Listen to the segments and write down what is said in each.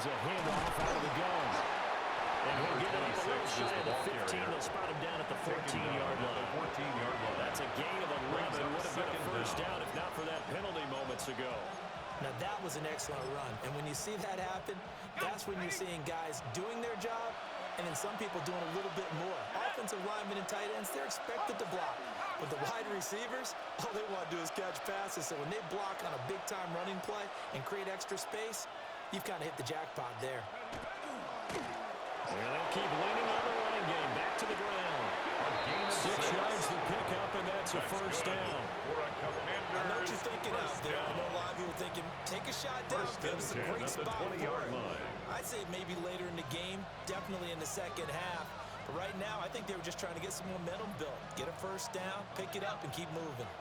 Here's a handoff out of the gun. And he'll get it up a little shy of the 15. They'll spot him down at the 14-yard line. That's a gain of 11. Would have been a first down if not for that penalty moments ago. Now, that was an excellent run. And when you see that happen, that's when you're seeing guys doing their job and then some people doing a little bit more. Offensive linemen and tight ends, they're expected to block. But the wide receivers, all they want to do is catch passes. So when they block on a big-time running play and create extra space, you've kind of hit the jackpot there. And they'll keep leaning on the running game. Back to the ground. 6 yards to pick up, and that's a first down. I know what you're thinking out there. I know a lot of people are thinking, take a shot downfield. It's a great spot for it. I'd say maybe later in the game, definitely in the second half. But right now, I think they were just trying to get some momentum built. Get a first down, pick it up, and keep moving.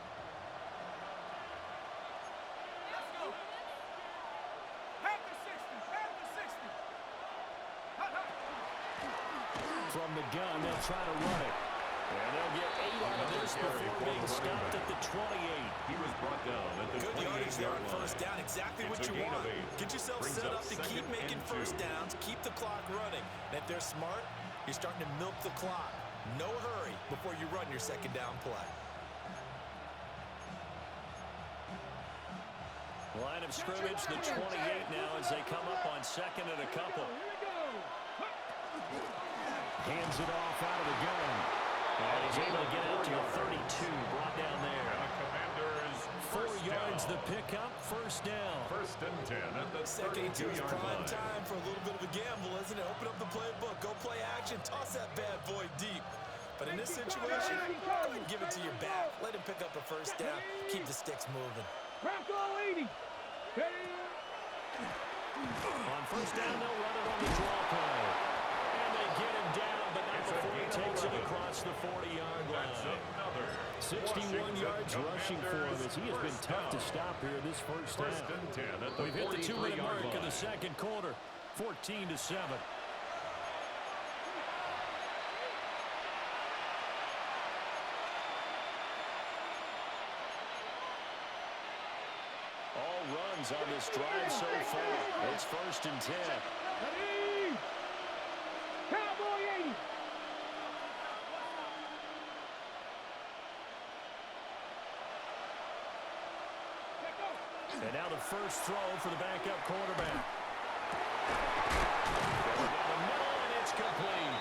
From the gun, they'll try to run it. And they'll get 8 on this before being stopped at the 28. He was brought down at the 28-yard line. Good yardage there on first down. Exactly what you want. Get yourself set up to keep making first downs, keep the clock running. And if they're smart, you're starting to milk the clock. No hurry before you run your second down play. Line of scrimmage, the 28 now as they come up on second and a couple. Hands it off out of the gun. And he's able to get out to a 32, brought down there. 4 yards the pickup, first down. First and 10 at the second and 2 is prime line. time for a little bit of a gamble, isn't it? Open up the playbook, go play action, toss that bad boy deep. But in this situation, go ahead and give it to your back. Let him pick up a first down, keep the sticks moving. On first down, they'll run it on the draw play. And they get him down, but not before he takes it across the 40-yard line. 61 yards rushing for him as he has been tough to stop here this first half. We've hit the 2-minute mark in the second quarter, 14-7. All runs on this drive so far. It's first and 10. Cowboy 80. And now the first throw for the backup quarterback. Down the middle, and it's complete.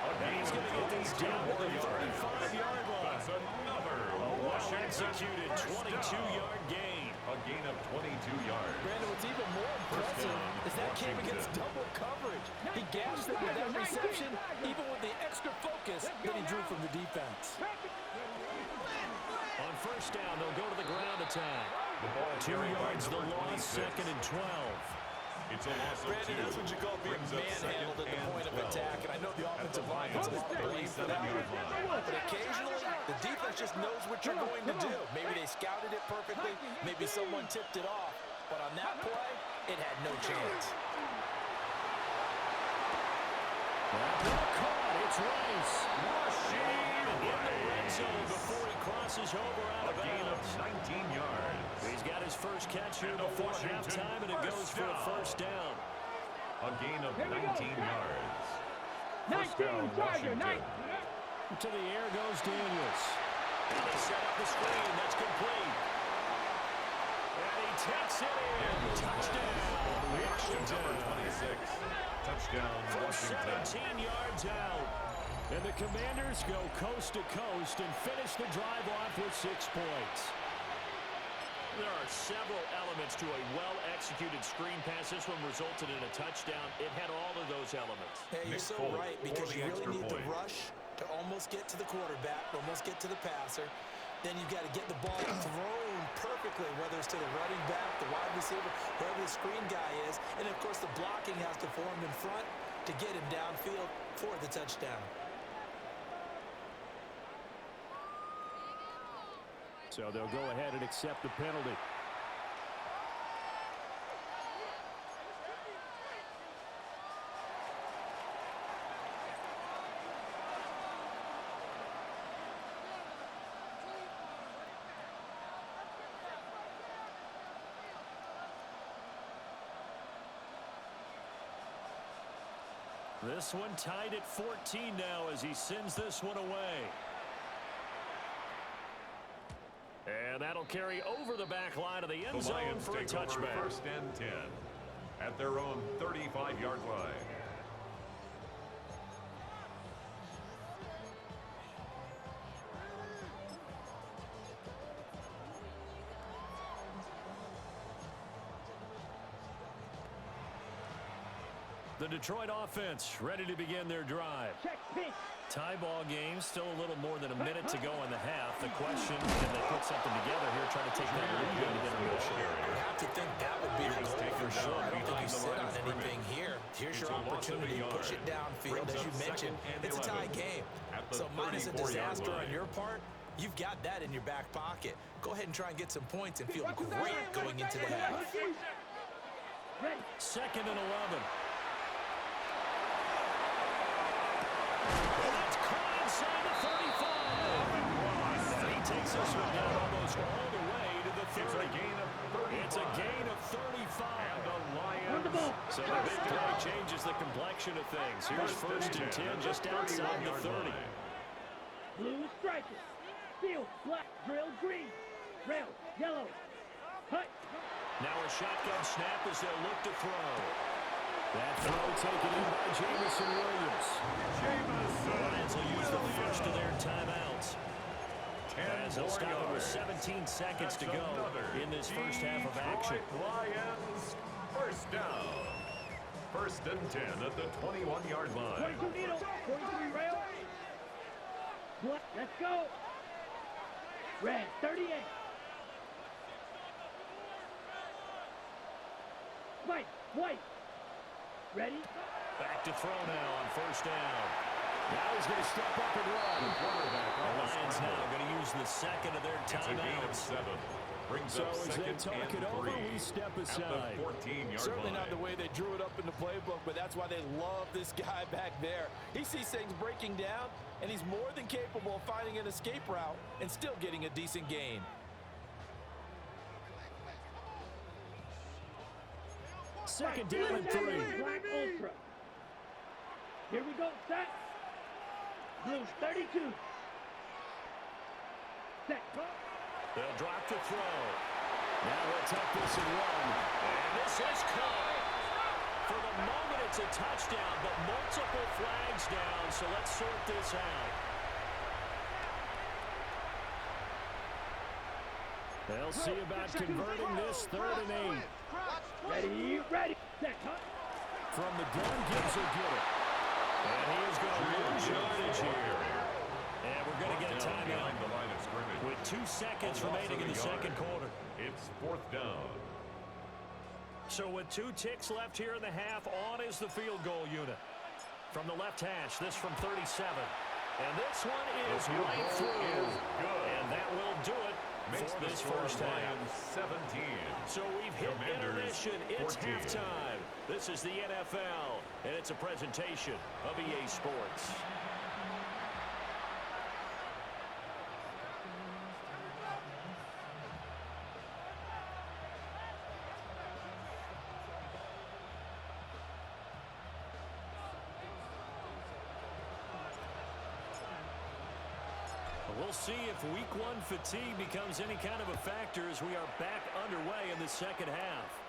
And he's going to get these down to the 35-yard line. That's another well-executed 22-yard gain. A gain of 22 yards. Brandon, what's even more impressive is that came against double coverage. He gashed them with that reception, even with the extra focus that he drew from the defense. On first down, they'll go to the ground attack. 2 yards the loss, second and 12. It's a loss of Brandon, 2. that's what you call being manhandled at the point of attack, and I know the offensive line gets a lot of blame for that. But occasionally, the defense just knows what you're going to do. Maybe they scouted it perfectly, maybe someone tipped it off, but on that play, it had no chance. Caught, it's Rice. In the red zone before he crosses over out of bounds. 19 yards. He's got his first catch here before halftime, and it goes for a first down. A gain of 19 yards. First down, Washington. To the air goes Daniels. And they set up the screen. That's complete. And he takes it in. Touchdown, Washington. Number 26. Touchdown, From Washington. 17 yards out. And the Commanders go coast to coast and finish the drive off with 6 points. There are several elements to a well-executed screen pass. This one resulted in a touchdown. It had all of those elements. Hey, you're so right, because you really need the rush to almost get to the quarterback, almost get to the passer. Then you've got to get the ball thrown perfectly, whether it's to the running back, the wide receiver, wherever the screen guy is. And, of course, the blocking has to form in front to get him downfield for the touchdown. So they'll go ahead and accept the penalty. This one tied at 14 now as he sends this one away. And that'll carry over the back line of the end zone for a touchback. First and 10 at their own 35-yard line. The Detroit offense ready to begin their drive. Check pitch. Tie ball game, still a little more than a minute to go in the half. The question, can they put something together here, trying to take that lead into the motion? I have to think that would be the goal for sure. I don't think you sit on anything here. Here's your opportunity. Push it downfield. As you mentioned, it's a tie game. So minus a disaster on your part, you've got that in your back pocket. Go ahead and try and get some points and feel great going into the half. Second and 11. Inside the 35. And he takes this one down almost all the way to the 30. It's a gain of 35. And the Lions. So the big play changes the complexion of things. Here's first and 10 just outside the 30. Blue striker. Field, black, drill, green. Rail, yellow. Hut. Now a shotgun snap as they'll look to throw. That throw taken in by Jamison Williams. The Lions will use the first of their timeouts. As they'll stop it with 17 seconds to go in this first half of action. Lions first down. First and 10 at the 21-yard line. 22 needle. 43 rail. Black, let's go. Red, 38. White. Ready? Back to throw now on first down. Now he's going to step up and run. The Lions now going to use the second of their timeouts. So as they talk it over, we step aside. Certainly not the way they drew it up in the playbook, but that's why they love this guy back there. He sees things breaking down, and he's more than capable of finding an escape route and still getting a decent gain. Second down and 3. Black Ultra. Here we go, set. Blue, 32. Set. They'll drop to throw. Now they'll take this and run. And this is caught. For the moment, it's a touchdown, but multiple flags down, so let's sort this out. They'll see about converting this 3rd and 8. Ready. Set. From the gun, Gibbs will get it. And he is going to lose yardage here. And we're going to get a timeout with 2 seconds remaining in the second quarter. It's 4th down. So with 2 ticks left here in the half, on is the field goal unit. From the left hash, this from 37. And this one is right through. And that will do it for this first half. 17. So we've hit intermission. It's halftime. This is the NFL, and it's a presentation of EA Sports. We'll see if week 1 fatigue becomes any kind of a factor as we are back underway in the second half.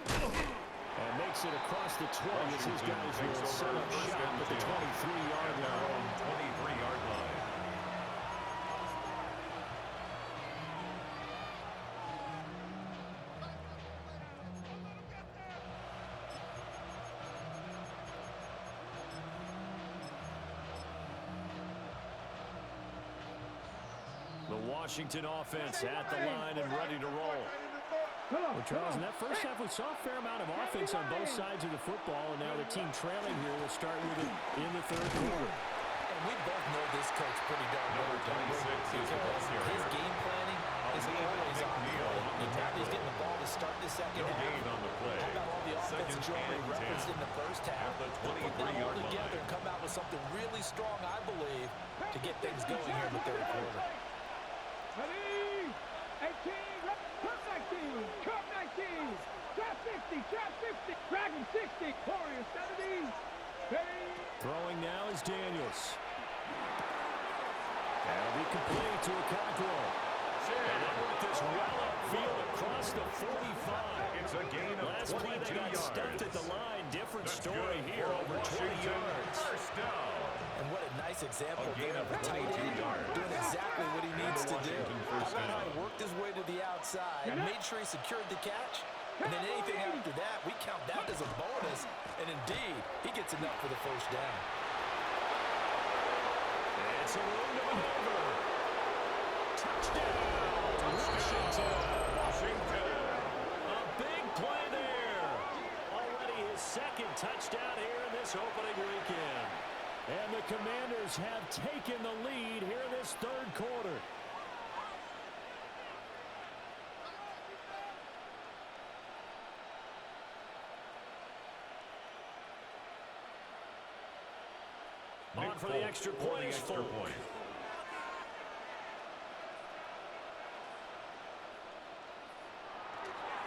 And makes it across the 20 as his guys will set up shop at the 23-yard line. 23-yard line. Washington offense at the line and ready to roll. Well, Charles, in that first half, we saw a fair amount of offense on both sides of the football, and now the team trailing here will start with it in the 3rd quarter. And we both know this coach pretty darn well, because his game planning is always on point. And now he's getting the ball to start the second half. How about all the offensive drill referenced in the first half? Put that all together and come out with something really strong, I believe, to get things going here in the 3rd quarter. Ready? 18. Come 19. Come 19. Trap 50. Trap 50. Dragon complete to Okonkwo. And they work this well upfield across the 45. It's a gain of Last play they got stuffed at the line. Different story here, over 20 yards. First down. And what a nice example there of a tight end doing exactly what he needs to do. How about how he worked his way to the outside, made sure he secured the catch, and then anything after that, we count that as a bonus. And indeed, he gets enough for the first down. It's a room to maneuver. Touchdown, Washington. A big play there. Already his second touchdown here in this opening weekend. And the Commanders have taken the lead here in this third quarter. On for the extra point is Folk.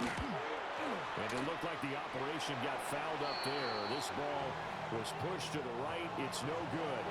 And it looked like the operation got fouled up there. This ball was pushed to the right. It's no good.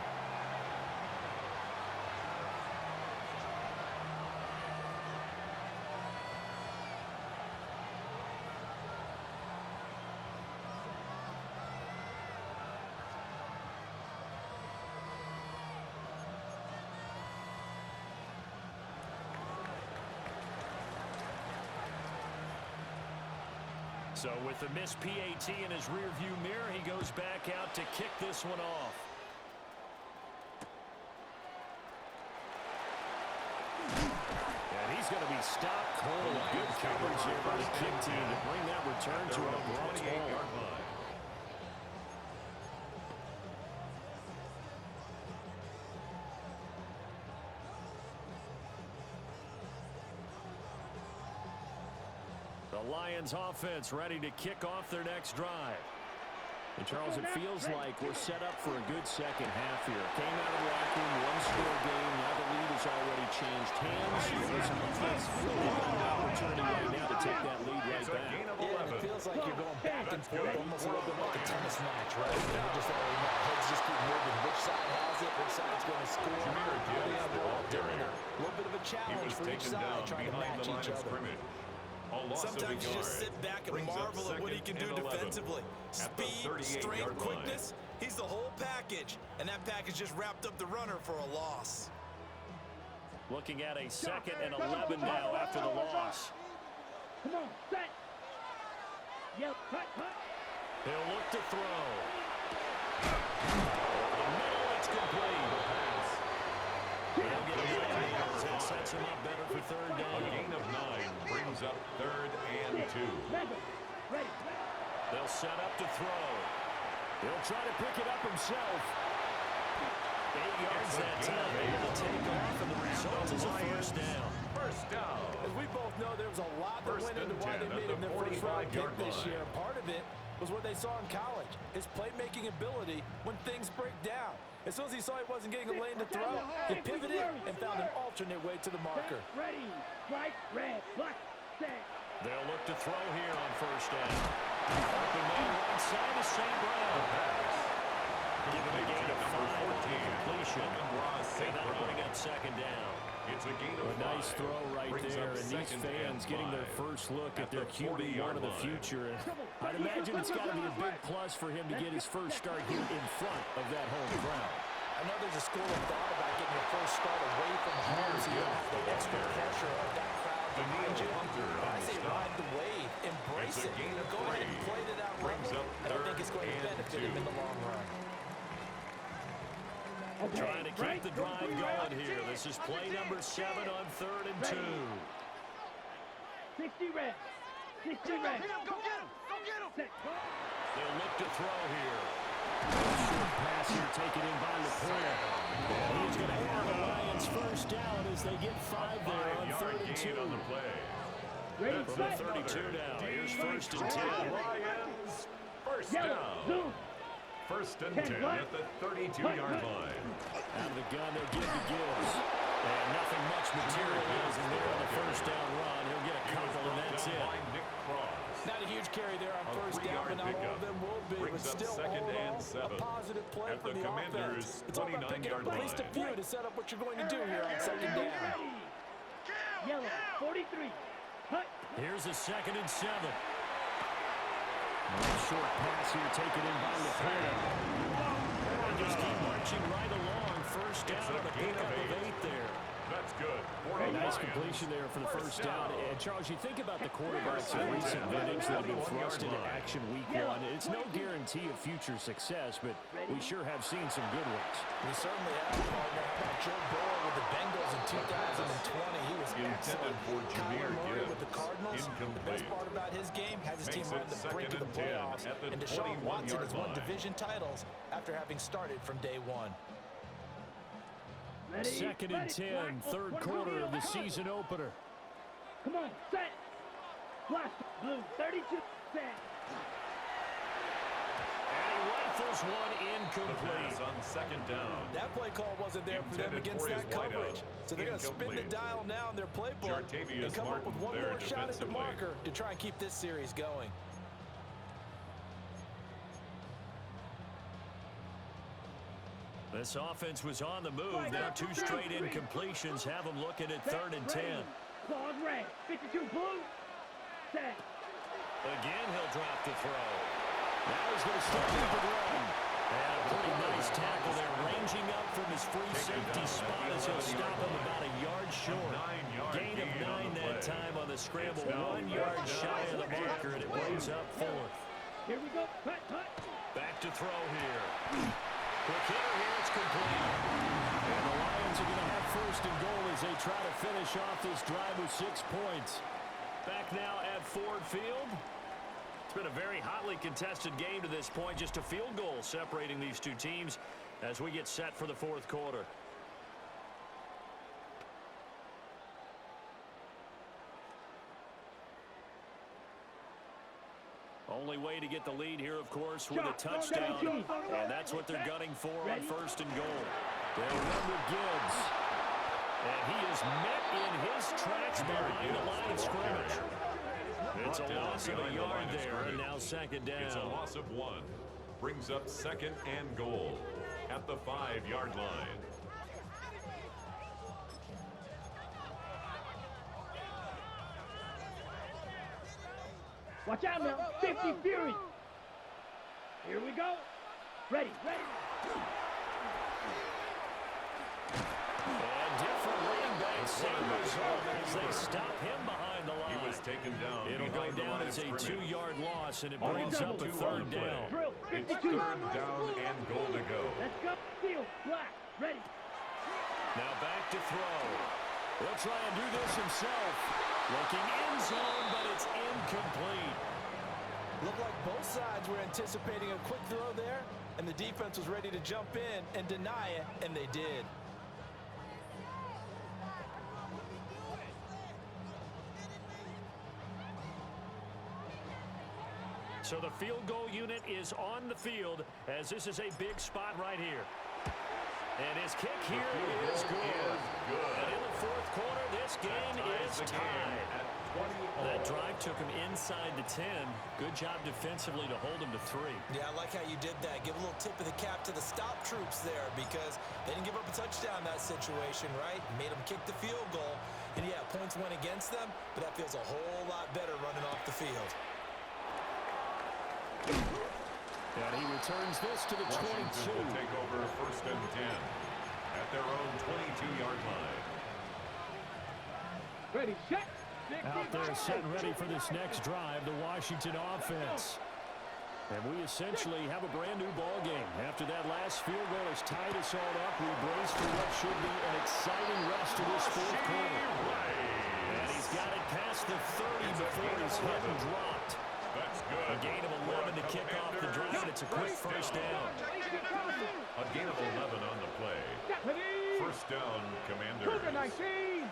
So with the missed PAT in his rearview mirror, he goes back out to kick this one off. And he's going to be stopped cold. Good coverage here by the kick team to bring that return to an abrupt halt. The Lions offense ready to kick off their next drive. And Charles, it feels like we're set up for a good second half here. Came out of the locker room, one-score game. Now the lead has already changed hands. This offense really got an opportunity right now to take that lead right back. Yeah, and it feels like you're going back and forth, almost a little bit like a tennis match, right? You just already know. Heads just keep moving. Which side has it? Which side's going to score? A little bit of a challenge for each side, trying to match each other. Sometimes you just sit back and marvel at what he can do defensively. Speed, strength, quickness. He's the whole package, and that package just wrapped up the runner for a loss. Looking at a 2nd and 11 now after the loss. Come on, set. Yep, cut. He'll look to throw. The middle, it's complete. He'll get a good hands and sets him up better for third down. A gain of 9 brings up 3rd and 2. Ready. They'll set up to throw. He'll try to pick it up himself. 8 yards that time. Able to take off, and the result is a first down. First down. As we both know, there was a lot that went into why they made him their first-round pick this year. Part of it was what they saw in college, his playmaking ability when things break down. As soon as he saw he wasn't getting a lane to throw, he pivoted and found an alternate way to the marker. Ready. Right, red, black, set. They'll look to throw here on first down. Open man right side of St. Brown. Given a gain of 5 on completion. And that'll bring up second down. It's a gain of 5. Nice throw right there, and these fans getting their first look at their QB1 of the future. I'd imagine it's got to be a big plus for him to get his first start here in front of that home crowd. I know there's a school of thought about getting your first start away from home, so you don't have the extra pressure of that crowd behind you. But I say ride the wave, embrace it. Go ahead and play to that level, and I think it's going to benefit him in the long run. Trying to keep the drive going here. This is play number 7 on 3rd and 2. 60 red. 60 red. Go get him! Set. They'll look to throw here. Short pass here taken in by LaPointe. He's going to have the Lions first down as they get 5 there on 3rd and 2. On the play. Ready, From the 32 now. Here's 1st and 10. Lions. First Yellow, down. zoom. 1st and 10 at the 32-yard line. Out of the gun, they'll give to Gibbs. And nothing much materializing there on the first down run. He'll get a couple, and that's it. Not a huge carry there on first down, but not all of them will be. brings up still second all in and all, 7. a positive play At for the the Commanders' offense. It's all about picking up 29-yard at least a line. few to set up what you're going to do here on second down. Yellow, 43. Hut. Here's a 2nd and 7. Short pass here taken in by Laporta. And just keep marching right along. First down, It's a a gain pickup of of 8. 8 there. That's good. For A the nice Lions. completion there for the first down. And, Charles, you think about the quarterbacks in recent vintage that have been thrust into action week 1. It's no guarantee of future success, but we sure have seen some good ones. We certainly have, partner. How about Joe Burrow with the Bengals in 2020? He was Intended excellent. for Kyler Jameer Murray with the Gibbs. Cardinals. The best Incomplete. part about his game has his team Makes right it at the brink of the 2nd and 10 playoffs. at the And Deshaun Watson 21-yard has won line. division titles after having started from day 1. Ready, 2nd and ready, 10, black, third one, quarter of the come on. season opener. Come on, set. Flash, blue, 32, set. And he rifles one The incomplete. pass on 2nd down. That play call wasn't there for them Intended against for his that coverage. wideout. So they're going to spin the Incomplete. dial now in their playbook Jartavius and come up with Martin one there more shot at the defensively. marker to try and keep this series going. This offense was on the move. Now 2 straight incompletions have them looking at 3rd and 10. Claws red, 52 blue, set. Again, he'll drop the throw. Now he's going to start with the run. And a pretty nice tackle there, ranging up from his free safety spot as he'll stop him about a yard short. Gain of 9 that time on the scramble. 1 yard shy of the marker, and it brings up 4th. Here we go, hut, hut. Back to throw here. Quick hitter here, it's complete. And the Lions are going to have 1st and goal as they try to finish off this drive with 6 points. Back now at Ford Field. It's been a very hotly contested game to this point. Just a field goal separating these two teams as we get set for the 4th quarter. Only way to get the lead here, of course, with a touchdown. And that's what they're gunning for on 1st and goal. They'll run with Gibbs. And he is met in his tracks behind the line of scrimmage. It's a loss of a yard there, and now 2nd down. It's a loss of 1. Brings up 2nd and goal at the 5-yard line. Watch out now, 50 Fury. Here we go. Ready, ready. And different running back Sanders home as they stop him behind the line. He was taken down. It'll go behind the down line as of a scrimmage. 2-yard loss, and it On brings up a 3rd down. Drill, It's 52. 3rd down and goal to go. Let's go. Field, black, ready. Now back to throw. He'll try and do this himself. Looking end zone, but it's incomplete. Looked like both sides were anticipating a quick throw there, and the defense was ready to jump in and deny it, and they did. So the field goal unit is on the field as this is a big spot right here. And his kick here is good. And in the 4th quarter, this game is tied. That drive took him inside the 10. Good job defensively to hold him to 3. Yeah, I like how you did that. Give a little tip of the cap to the stop troops there because they didn't give up a touchdown in that situation, right? Made them kick the field goal. And, yeah, points went against them, but that feels a whole lot better running off the field. And he returns this to the 22. Washington will take over 1st and 10 at their own 22-yard line. Ready, set. Out there set and ready for this next drive, the Washington offense. And we essentially have a brand new ball game. After that last field goal has tied us all up, we brace for what should be an exciting rest of this 4th quarter. And he's got it past the 30 before he's hit and dropped. That's good. A gain of 11 to kick off the drive, and it's a quick 1st down. A gain of 11 on the play. 1st down, Commanders. 19.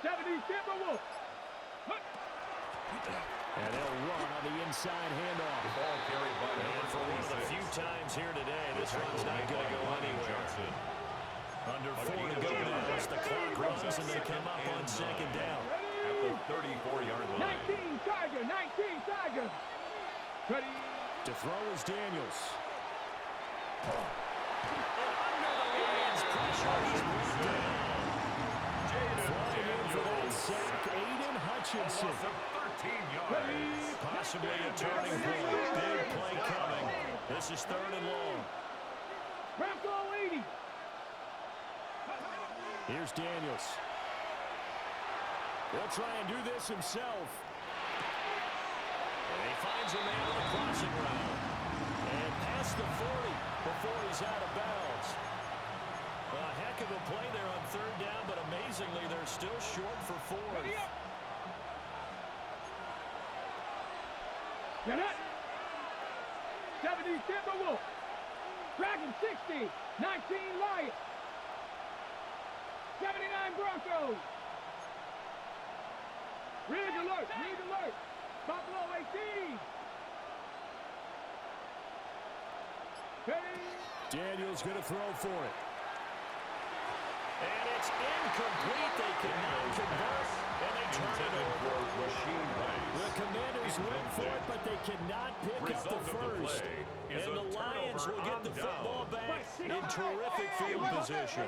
70 Timberwolves. And they'll run on the inside handoff. The ball carried by And number for one of the 26. few times here today, this run's not going to go anywhere. Johnson. Under 4 to go now as the clock runs and they come up on 2nd down. At the 34-yard line. 19 Tiger, 19 Tiger. Ready. To throw is Daniels. And under the Lions' pressure, he's brought down. Flying in for that sack, Aiden Hutchinson. 13 yards. Possibly a turning point. Big play coming. This is 3rd and long. Bronco 80. Here's Daniels. He'll try and do this himself. And he finds a man on the crossing route. And past the 40 before he's out of bounds. A heck of a play there on 3rd down, but amazingly, they're still short for 4th. Get it. 70 Timberwolves. Dragon 60. 19 Lions. 79 Broncos. Rig alert. Rig alert. Buffalo 18. Hey. Daniels going to throw for it. And it's incomplete. They cannot convert. And they turn it over. The Commanders went for it, but they cannot pick up the first. And the Lions will get the football back in terrific field position.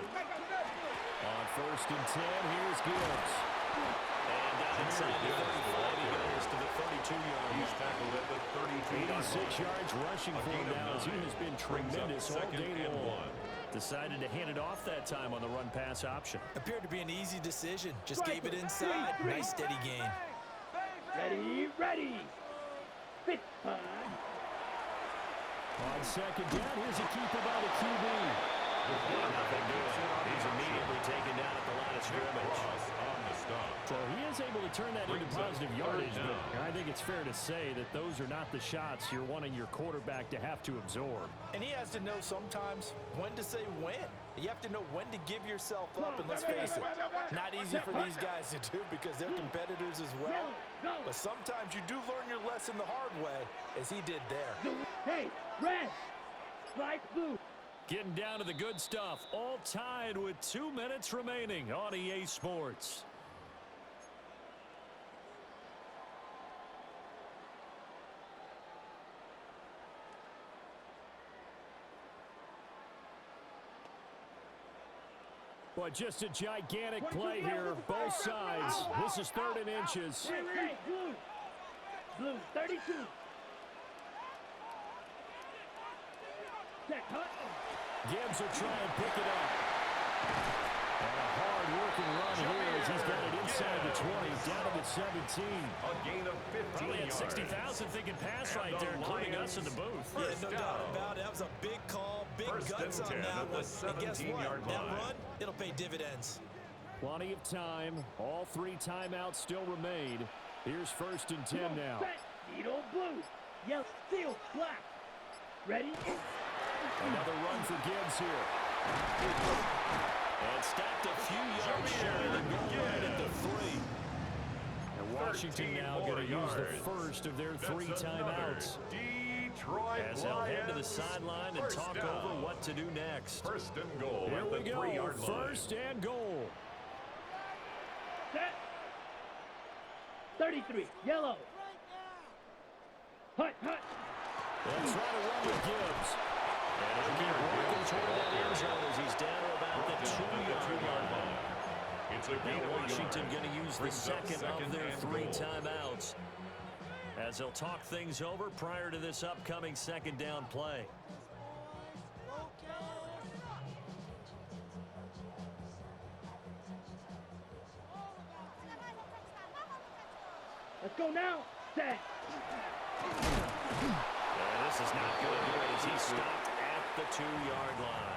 On 1st and 10, here's Gibbs. And down inside the 35, he goes to the 32-yard line. He's tackled at the 32-yard line. 86 yards rushing for him now as he has been tremendous all day long. Decided to hand it off that time on the run-pass option. Appeared to be an easy decision. Just gave it inside. Nice steady gain. Ready, ready. Fifth time. On 2nd down, here's a keeper by the QB. Nothing doing. He's immediately taken down at the line of scrimmage. So he is able to turn that into positive yardage, but I think it's fair to say that those are not the shots you're wanting your quarterback to have to absorb. And he has to know sometimes when to say when. You have to know when to give yourself up, and let's face it, not easy for these guys to do because they're competitors as well. But sometimes you do learn your lesson the hard way, as he did there. Hey, red, light blue. Getting down to the good stuff, all tied with 2 minutes remaining on EA Sports. Boy, just a gigantic play here, both sides. This is 3rd and inches. Hey, blue. Blue, 32. Check, hut. Gibbs will try and pick it up. And a hard-working run here as he's got it inside the 20, down to the 17. A gain of 15 Probably had yards. 60,000 thinking pass right there, including us in the booth. Yeah, no doubt about it. That was a big call, big guts on that one. And guess what? That run, it'll pay dividends. Plenty of time. All 3 timeouts still remain. Here's 1st and 10 now. Needle blue. Yellow, steel, black. Ready? Another run for Gibbs here. And stopped a few yards shy of the goal line at the 3. And Washington now going to use the first of their 3 timeouts. As they'll head to the sideline and talk over what to do next. 1st and goal. Here we go. 3-yard line. 1st and goal. Set. 33. Yellow. Hut, hut. They'll try to run with Gibbs. And he'll keep working toward that end zone as he's down to about the 2-yard line. Now Washington going to use the second of their 3 timeouts as they'll talk things over prior to this upcoming 2nd down play. Let's go now. Set. And this is not going to do it as he's stopped at the 2-yard line.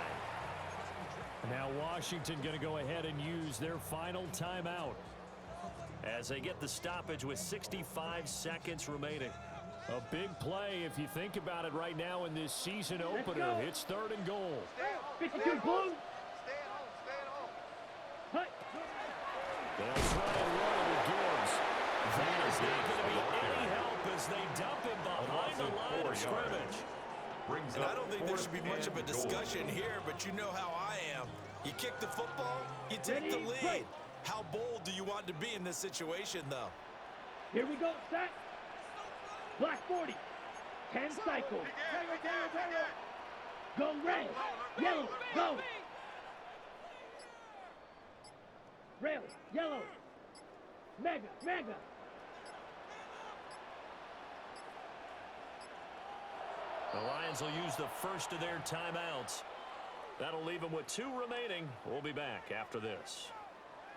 Now Washington going to go ahead and use their final timeout as they get the stoppage with 65 seconds remaining. A big play if you think about it right now in this season opener. It's 3rd and goal. 52 blue. Hut. They'll try and run it with Gibbs. That is not going to be any help as they dump him behind the line of scrimmage. And I don't think there should be much of a discussion here, but you know how I am. You kick the football, you take the lead. How bold do you want to be in this situation, though? Here we go, set. Black 40. 10 cycles. Go red. Yellow. Go. Red. Yellow. Mega. The Lions will use the first of their timeouts. That'll leave them with 2 remaining. We'll be back after this.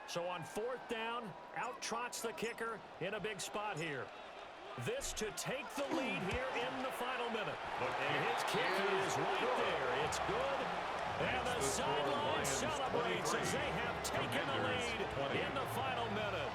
So on 4th down, out trots the kicker in a big spot here. This to take the lead here in the final minute. And his kick is right there. It's good. And the sideline celebrates as they have taken the lead in the final minute.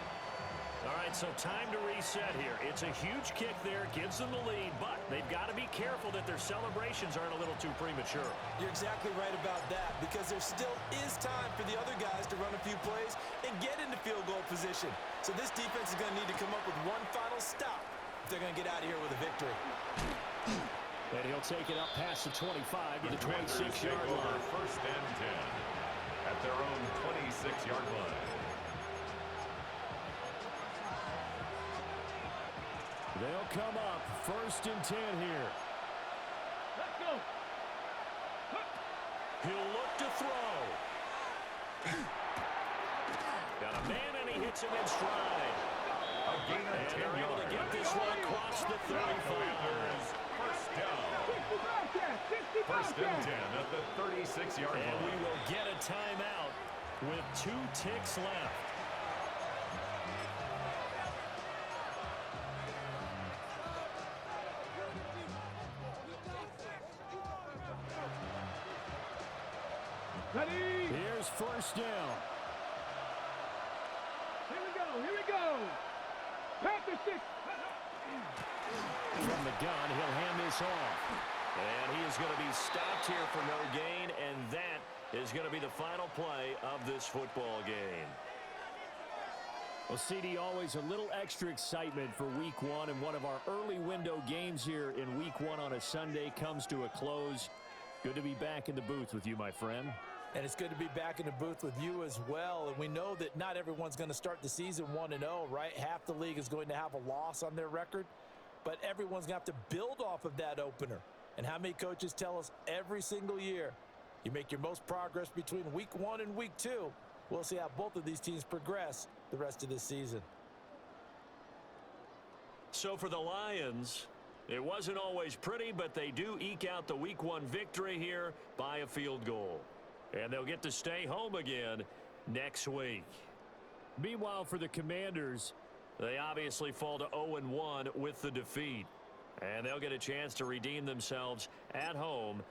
All right, so time to reset here. It's a huge kick there, gives them the lead, but they've got to be careful that their celebrations aren't a little too premature. You're exactly right about that, because there still is time for the other guys to run a few plays and get into field goal position. So this defense is going to need to come up with one final stop if they're going to get out of here with a victory. And he'll take it up past the 25 to the 26-yard line. 1st and 10 at their own 26-yard line. They'll come up 1st and 10 here. Let's go. He'll look to throw. Got a man, and he hits him in stride. A gain of 10 they're able to get this one across the 35. 1st down. 1st and 10 at the 36-yard line. And we will get a timeout with 2 ticks left. Ready? Here's 1st down. Here we go. Panther 6. From the gun, he'll hand this off. And he is going to be stopped here for no gain, and that is going to be the final play of this football game. Well, CD, always a little extra excitement for Week 1, and one of our early window games here in Week 1 on a Sunday comes to a close. Good to be back in the booth with you, my friend. And it's good to be back in the booth with you as well. And we know that not everyone's going to start the season 1-0, right? Half the league is going to have a loss on their record. But everyone's going to have to build off of that opener. And how many coaches tell us every single year, you make your most progress between Week 1 and Week 2. We'll see how both of these teams progress the rest of this season. So for the Lions, it wasn't always pretty, but they do eke out the Week 1 victory here by a field goal. And they'll get to stay home again next week. Meanwhile, for the Commanders, they obviously fall to 0-1 with the defeat. And they'll get a chance to redeem themselves at home